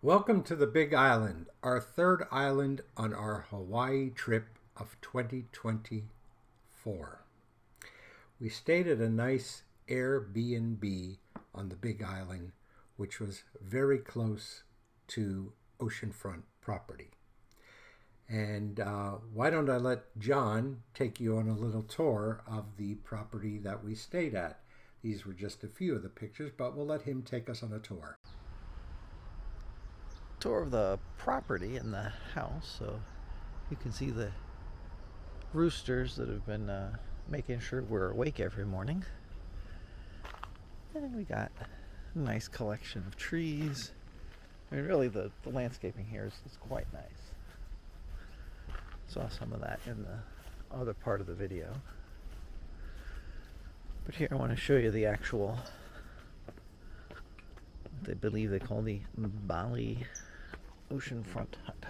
Welcome to the Big Island, our third island on our Hawaii trip of 2024. We stayed at a nice Airbnb on the Big Island, which was very close to oceanfront property. And why don't I let John take you on a little tour of the property that we stayed at. These were just a few of the pictures, but we'll let him take us on a tour. Tour of the property and the house, so you can see the roosters that have been making sure we're awake every morning. And we got a nice collection of trees. I mean, really the landscaping here is quite nice. Saw some of that in the other part of the video, but here I want to show you the actual, they believe they call the Bali oceanfront hut.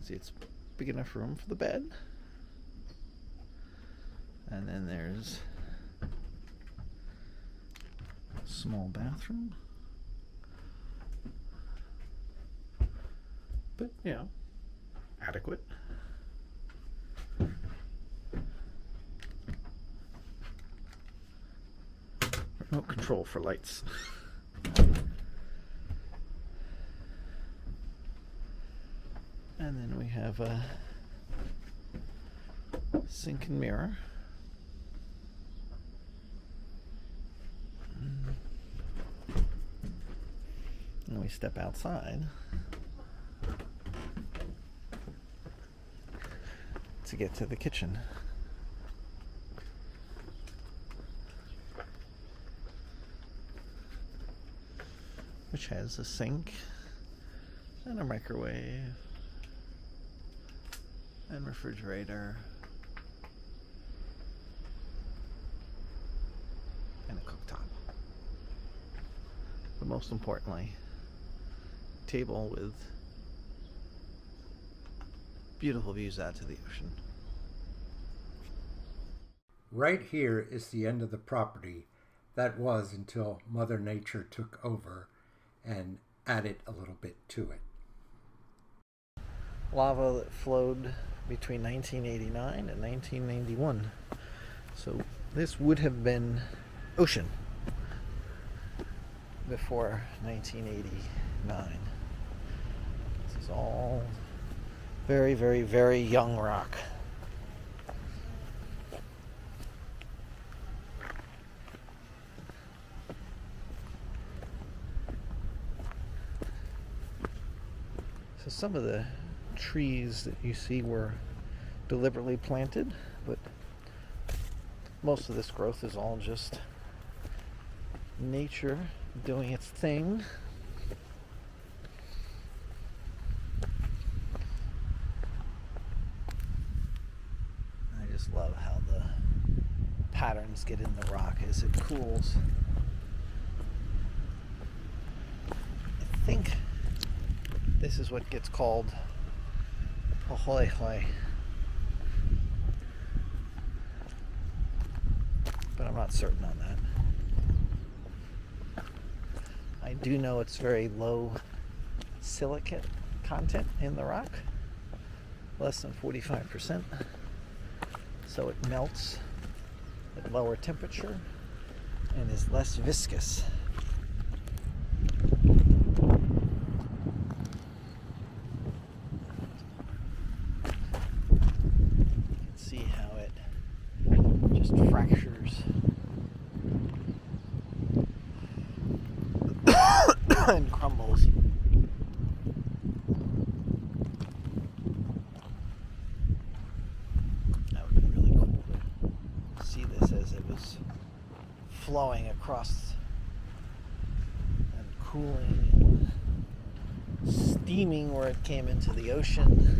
See, it's big enough room for the bed, and then there's a small bathroom, but adequate. Remote control for lights. And then we have a sink and mirror. And we step outside to get to the kitchen. Which has a sink and a microwave and refrigerator and a cooktop. But most importantly, table with beautiful views out to the ocean. Right here is the end of the property. That was until Mother Nature took over and added a little bit to it. Lava that flowed between 1989 and 1991. So this would have been ocean before 1989. This is all very, very, very young rock. So some of the trees that you see were deliberately planted, but most of this growth is all just nature doing its thing. I just love how the patterns get in the rock as it cools. I think this is what gets called a hoi, but I'm not certain on that. I do know it's very low silicate content in the rock, less than 45%, so it melts at lower temperature and is less viscous. Fractures and crumbles. That would be really cool to see this as it was flowing across and cooling and steaming where it came into the ocean.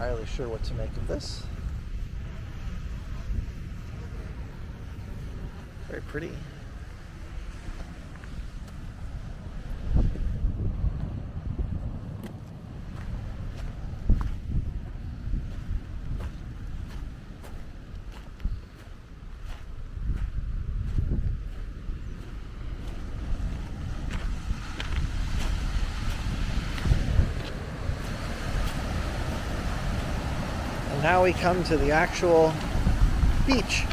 entirely sure what to make of this. Very pretty. And now we come to the actual beach.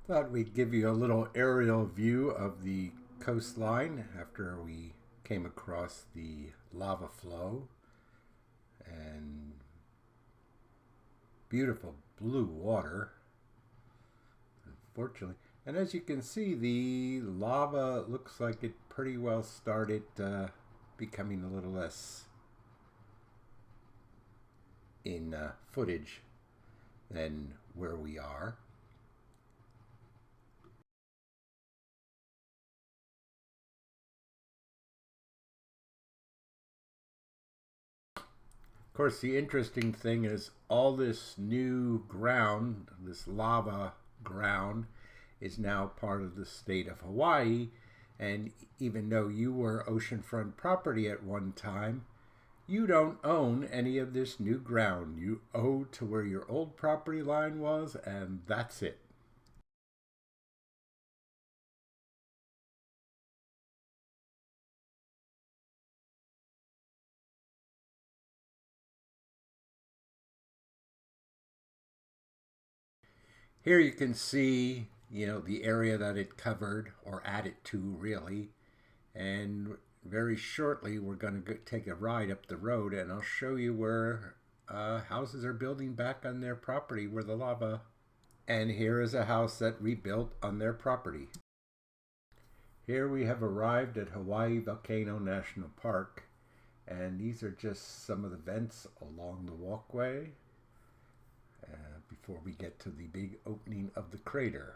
Thought we'd give you a little aerial view of the coastline after we came across the lava flow, and beautiful blue water, unfortunately. And as you can see, the lava looks like it pretty well started becoming a little less in footage than where we are. Of course, the interesting thing is all this new ground, this lava ground, is now part of the state of Hawaii. And even though you were oceanfront property at one time, you don't own any of this new ground. You owe to where your old property line was, and that's it. Here you can see, the area that it covered, or added to, really. And very shortly, we're going to take a ride up the road, and I'll show you where houses are building back on their property where the lava. And here is a house that rebuilt on their property. Here we have arrived at Hawaii Volcano National Park, and these are just some of the vents along the walkway before we get to the big opening of the crater.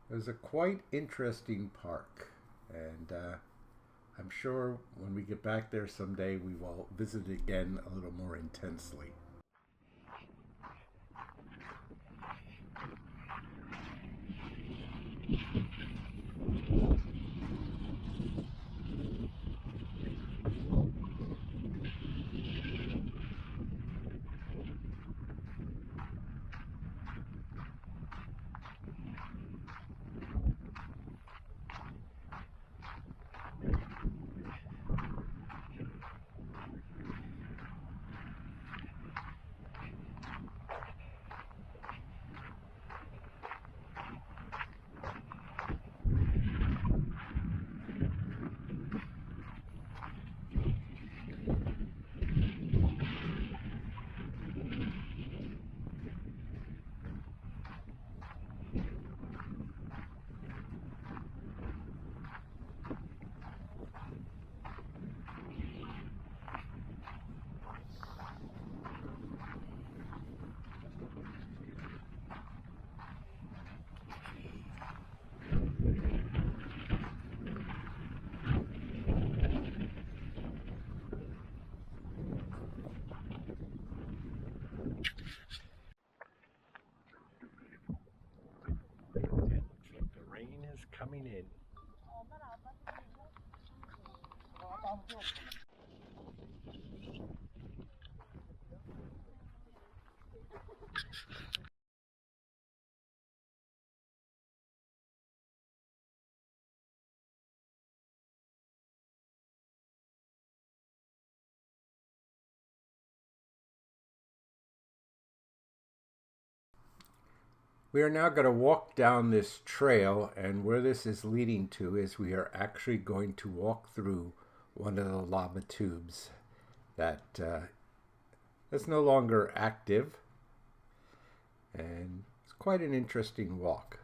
It was a quite interesting park, and I'm sure when we get back there someday we will visit it again a little more intensely. Coming in. We are now going to walk down this trail, and where this is leading to is we are actually going to walk through one of the lava tubes that is no longer active, and it's quite an interesting walk.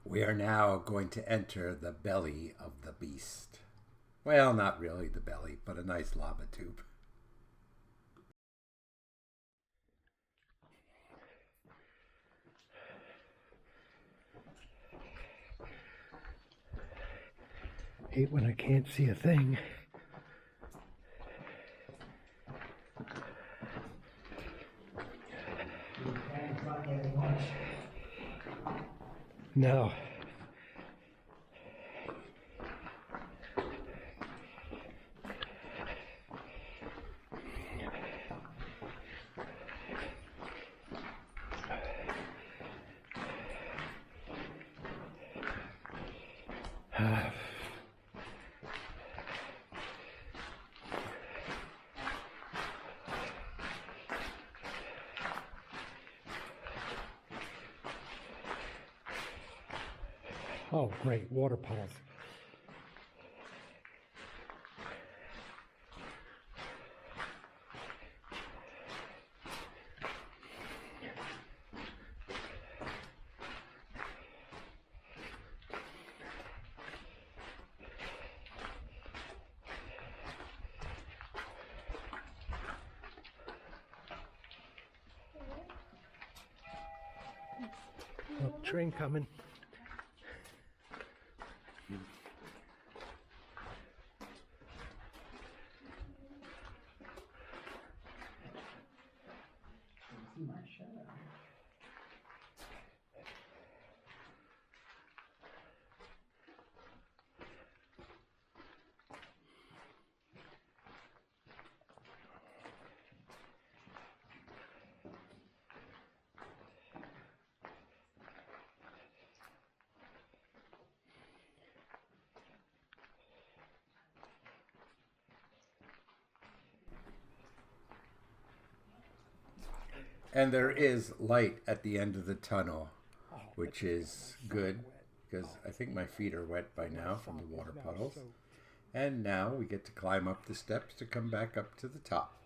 We are now going to enter the belly of the beast. Well, not really the belly, but a nice lava tube. Hate when I can't see a thing. No. Oh, great, water puddles. Oh, train coming. And there is light at the end of the tunnel, which is good because I think my feet are wet by now from the water puddles. And now we get to climb up the steps to come back up to the top.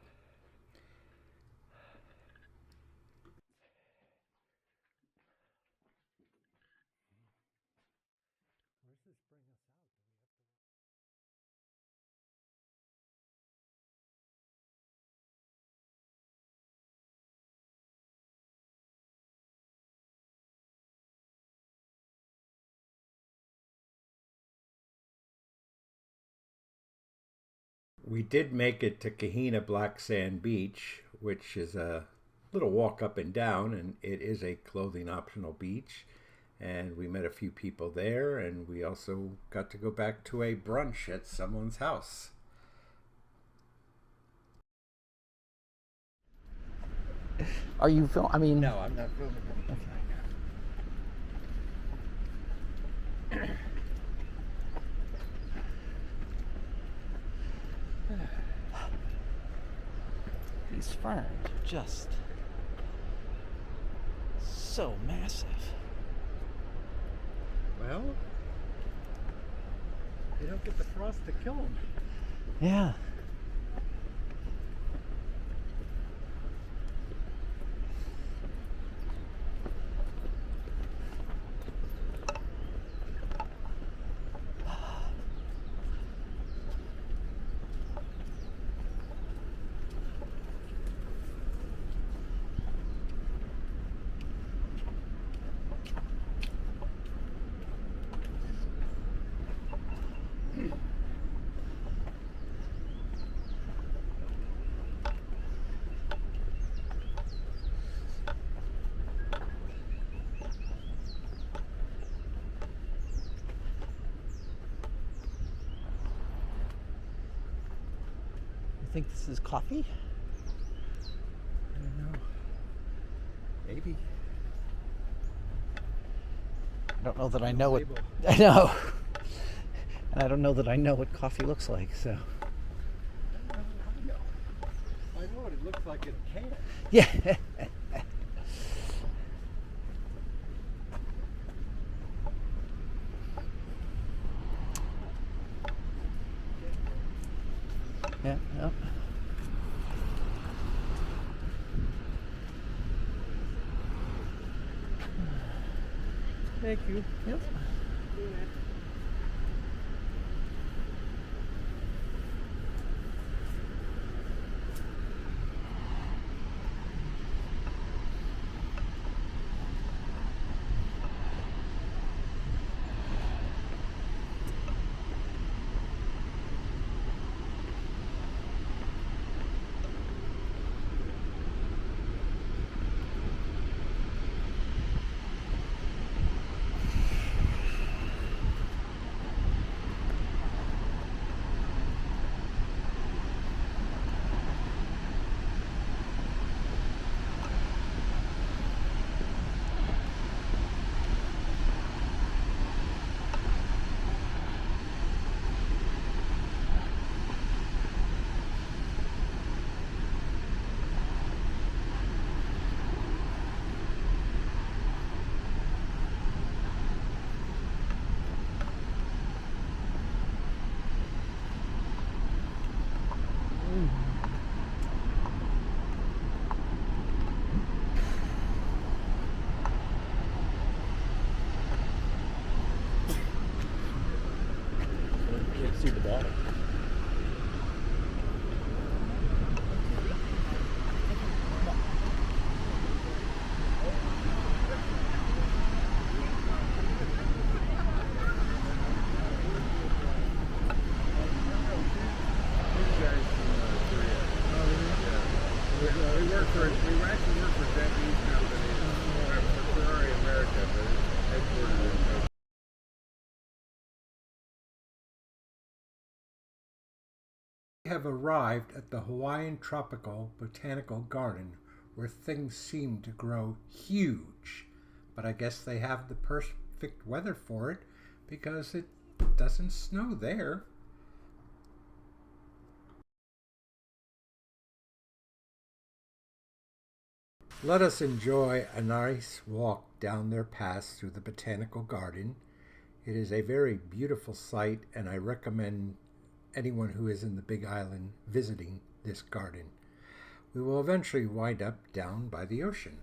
We did make it to Kehana Black Sand Beach, which is a little walk up and down, and it is a clothing optional beach. And we met a few people there, and we also got to go back to a brunch at someone's house. Are you film? I mean, No, I'm not filming anything. these ferns are just so massive. Well, you don't get the frost to kill them. Yeah. Think this is coffee? I don't know. Maybe. I don't know that I know what I know. And I don't know that I know what coffee looks like, so. I know what it looks like in a can. Yeah. Yeah, yeah. Thank you. Yep. See the bottom. We actually work for Japanese companies, for Ferrari America, but it's headquartered in Tokyo. We have arrived at the Hawaiian Tropical Botanical Garden, where things seem to grow huge. But I guess they have the perfect weather for it because it doesn't snow there. Let us enjoy a nice walk down their paths through the Botanical Garden. It is a very beautiful sight, and I recommend anyone who is in the Big Island visiting this garden. We will eventually wind up down by the ocean.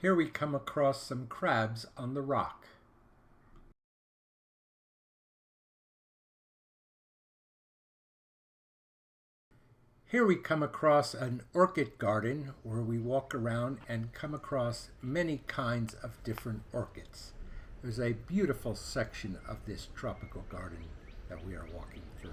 Here we come across some crabs on the rock. Here we come across an orchid garden where we walk around and come across many kinds of different orchids. There's a beautiful section of this tropical garden that we are walking through.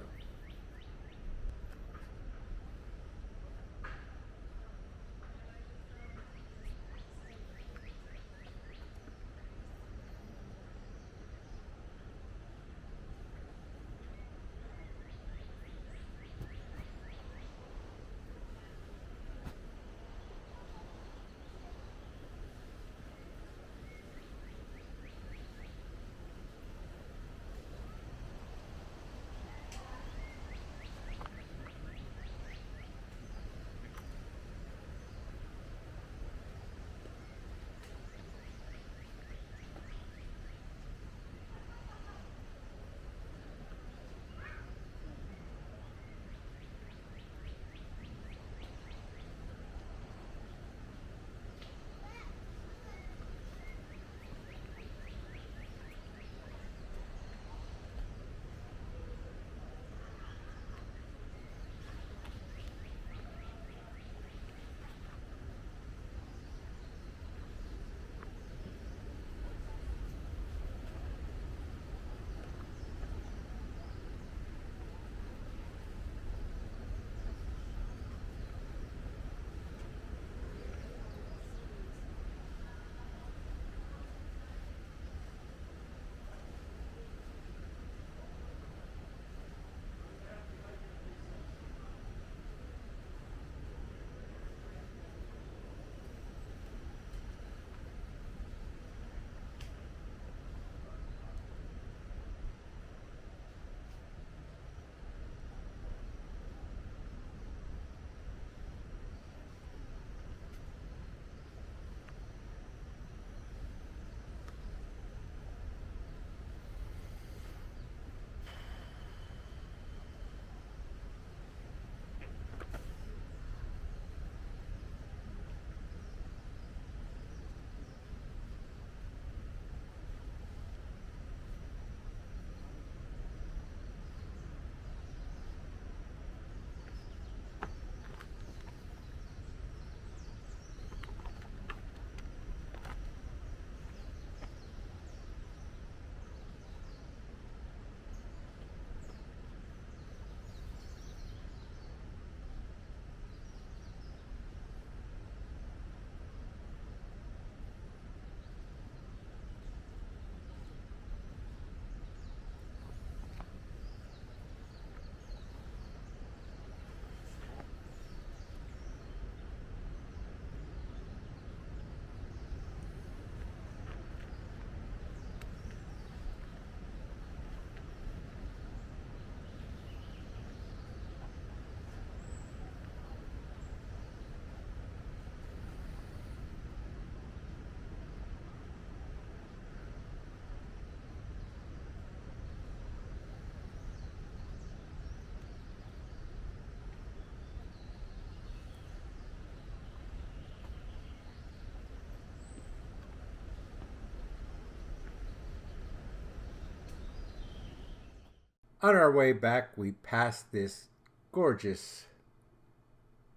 On our way back, we passed this gorgeous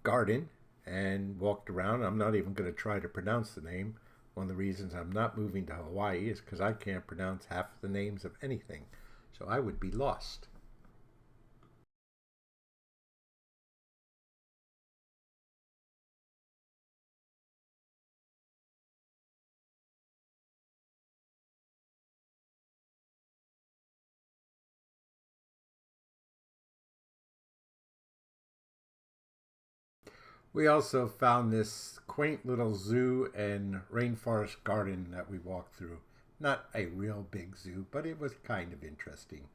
garden and walked around. I'm not even going to try to pronounce the name. One of the reasons I'm not moving to Hawaii is because I can't pronounce half the names of anything, so I would be lost. We also found this quaint little zoo and rainforest garden that we walked through. Not a real big zoo, but it was kind of interesting.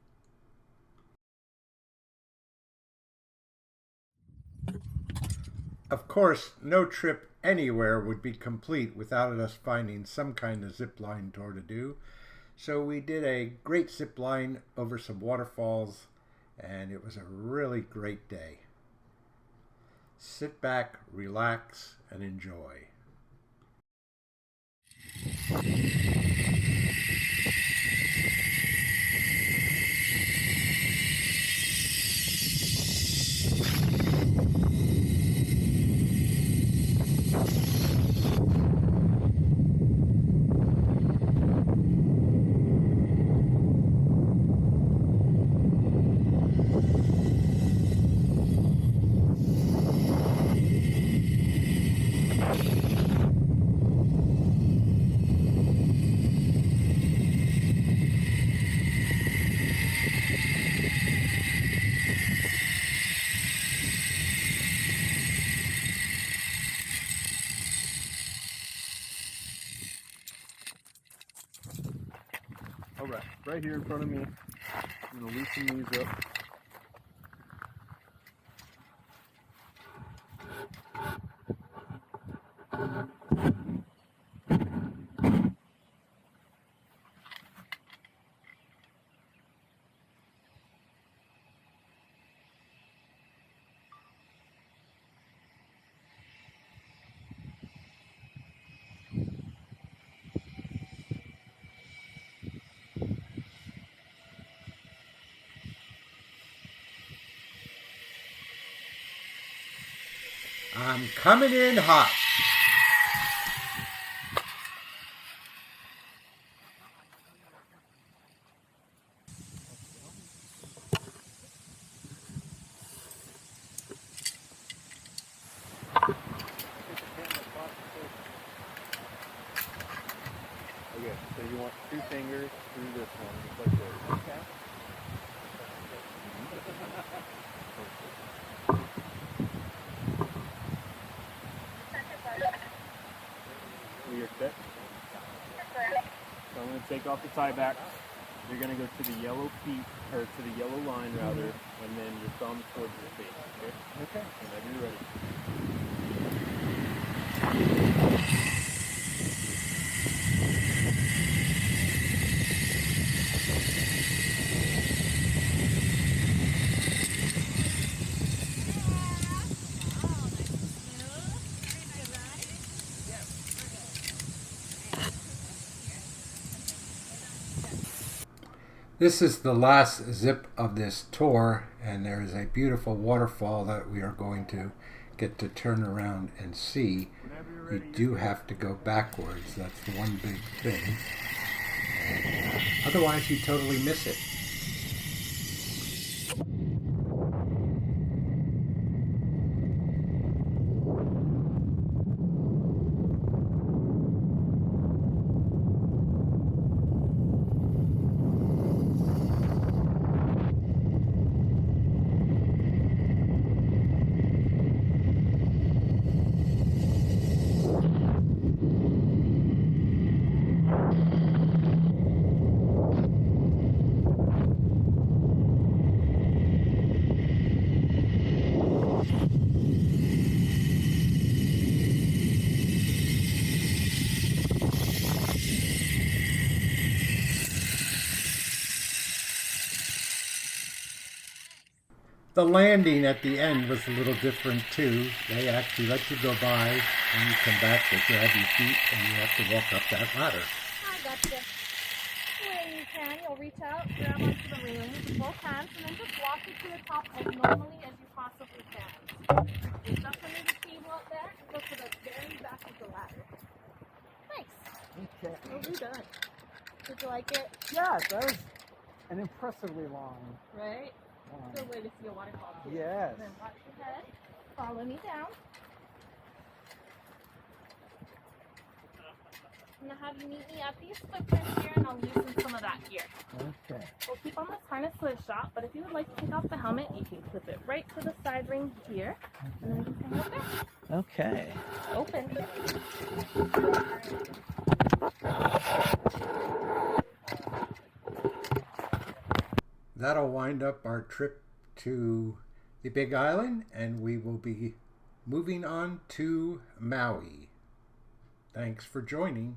Of course, no trip anywhere would be complete without us finding some kind of zip line tour to do. So we did a great zip line over some waterfalls, and it was a really great day. Sit back, relax, and enjoy. All right here in front of me. I'm gonna loosen these up. I'm coming in hot. Okay, so you want 2 fingers through this one, just like this. Okay. You're set. So I'm going to take off the tie back. You're going to go to the yellow feet, or to the yellow line rather, and then your thumb towards your face. Okay? Okay. Whenever you're ready. This is the last zip of this tour, and there is a beautiful waterfall that we are going to get to turn around and see. You do have to go backwards. That's the one big thing. Otherwise, you totally miss it. The landing at the end was a little different too. They actually let you go by and you come back, they grab your feet and you have to walk up that ladder. I gotcha. When you can, you'll reach out, grab onto the railing with both hands, and then just walk it to the top as normally as you possibly can. There's definitely the table up there. Go to the very back of the ladder. Nice. Okay. Well done. Did you like it? Yeah, that was an impressively long Right? one. Good way to see a waterfall too. Yes. And then watch your head. Follow me down. I'm gonna have you meet me at these footprints here, and I'll loosen some of that here. Okay. We'll keep on this harness to the shop, but if you would like to take off the helmet, you can clip it right to the side ring here, and then just hang it there. Okay. Open. That'll wind up our trip to the Big Island, and we will be moving on to Maui. Thanks for joining.